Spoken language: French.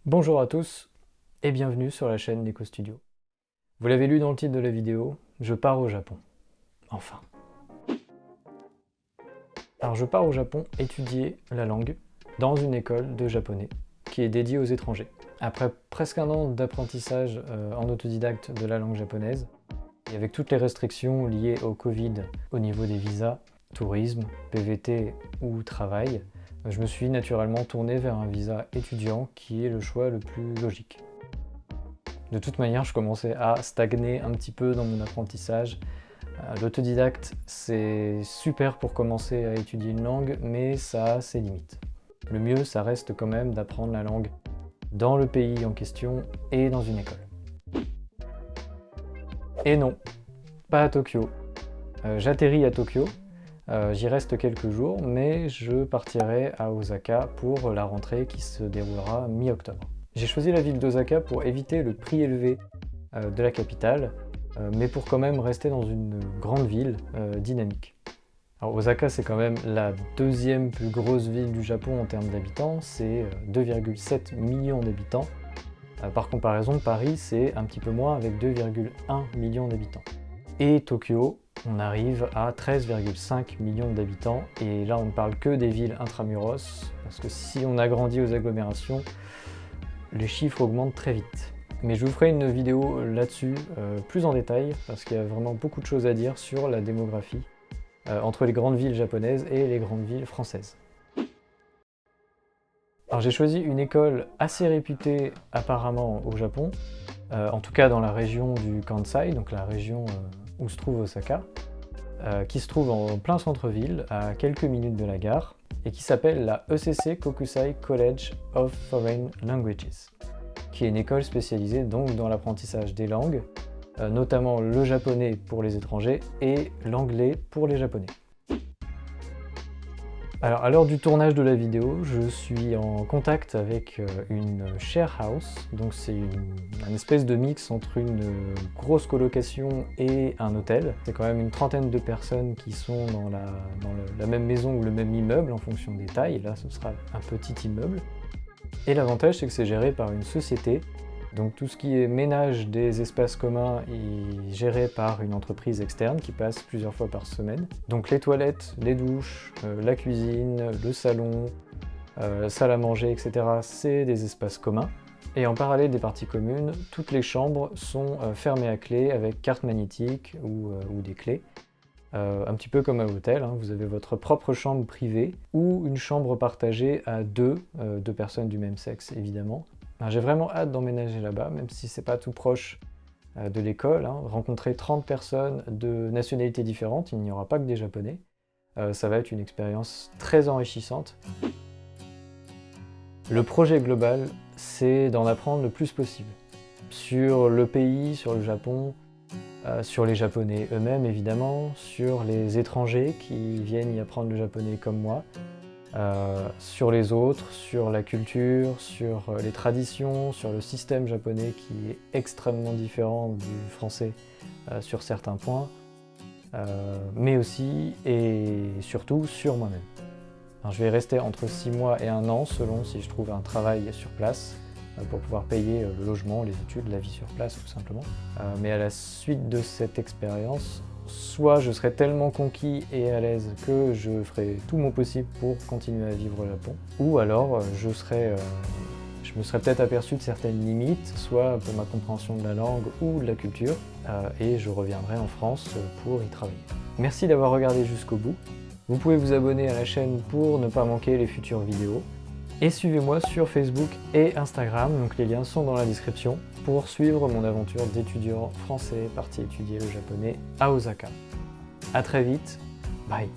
Bonjour à tous et bienvenue sur la chaîne Neko Studio. Vous l'avez lu dans le titre de la vidéo, je pars au Japon. Enfin. Alors je pars au Japon étudier la langue dans une école de japonais qui est dédiée aux étrangers. Après presque un an d'apprentissage en autodidacte de la langue japonaise, et avec toutes les restrictions liées au Covid au niveau des visas, tourisme, PVT ou travail, je me suis naturellement tourné vers un visa étudiant qui est le choix le plus logique. De toute manière, je commençais à stagner un petit peu dans mon apprentissage. L'autodidacte, c'est super pour commencer à étudier une langue, mais ça a ses limites. Le mieux, ça reste quand même d'apprendre la langue dans le pays en question et dans une école. Et non, pas à Tokyo. J'atterris à Tokyo, j'y reste quelques jours, mais je partirai à Osaka pour la rentrée qui se déroulera mi-octobre. J'ai choisi la ville d'Osaka pour éviter le prix élevé de la capitale, mais pour quand même rester dans une grande ville dynamique. Alors Osaka, c'est quand même la deuxième plus grosse ville du Japon en termes d'habitants, c'est 2,7 millions d'habitants. Par comparaison, Paris, c'est un petit peu moins avec 2,1 millions d'habitants. Et Tokyo, on arrive à 13,5 millions d'habitants, et là on ne parle que des villes intramuros, parce que si on agrandit aux agglomérations, les chiffres augmentent très vite. Mais je vous ferai une vidéo là-dessus plus en détail, parce qu'il y a vraiment beaucoup de choses à dire sur la démographie entre les grandes villes japonaises et les grandes villes françaises. Alors j'ai choisi une école assez réputée apparemment au Japon, en tout cas dans la région du Kansai, donc la région où se trouve Osaka, qui se trouve en plein centre-ville, à quelques minutes de la gare, et qui s'appelle la ECC Kokusai College of Foreign Languages, qui est une école spécialisée donc dans l'apprentissage des langues, notamment le japonais pour les étrangers et l'anglais pour les japonais. Alors à l'heure du tournage de la vidéo, je suis en contact avec une share house, donc c'est un espèce de mix entre une grosse colocation et un hôtel. C'est quand même une trentaine de personnes qui sont dans la même maison ou le même immeuble en fonction des tailles. Là, ce sera un petit immeuble. Et l'avantage, c'est que c'est géré par une société. Donc tout ce qui est ménage des espaces communs est géré par une entreprise externe qui passe plusieurs fois par semaine. Donc les toilettes, les douches, la cuisine, le salon, la salle à manger, etc. c'est des espaces communs. Et en parallèle des parties communes, toutes les chambres sont fermées à clé avec carte magnétique ou des clés. Un petit peu comme à l'hôtel, hein, vous avez votre propre chambre privée ou une chambre partagée à deux personnes du même sexe évidemment. J'ai vraiment hâte d'emménager là-bas, même si c'est pas tout proche de l'école. Rencontrer 30 personnes de nationalités différentes, il n'y aura pas que des japonais. Ça va être une expérience très enrichissante. Le projet global, c'est d'en apprendre le plus possible. Sur le pays, sur le Japon, sur les japonais eux-mêmes évidemment, sur les étrangers qui viennent y apprendre le japonais comme moi, sur les autres, sur la culture, sur les traditions, sur le système japonais qui est extrêmement différent du français sur certains points, mais aussi et surtout sur moi-même. Alors, je vais rester entre 6 mois et 1 an selon si je trouve un travail sur place pour pouvoir payer le logement, les études, la vie sur place tout simplement. Mais à la suite de cette expérience, soit je serai tellement conquis et à l'aise que je ferai tout mon possible pour continuer à vivre au Japon, ou alors je me serais peut-être aperçu de certaines limites, soit pour ma compréhension de la langue ou de la culture, et je reviendrai en France pour y travailler. Merci d'avoir regardé jusqu'au bout. Vous pouvez vous abonner à la chaîne pour ne pas manquer les futures vidéos. Et suivez-moi sur Facebook et Instagram, donc les liens sont dans la description, pour suivre mon aventure d'étudiant français parti étudier le japonais à Osaka. A très vite, bye.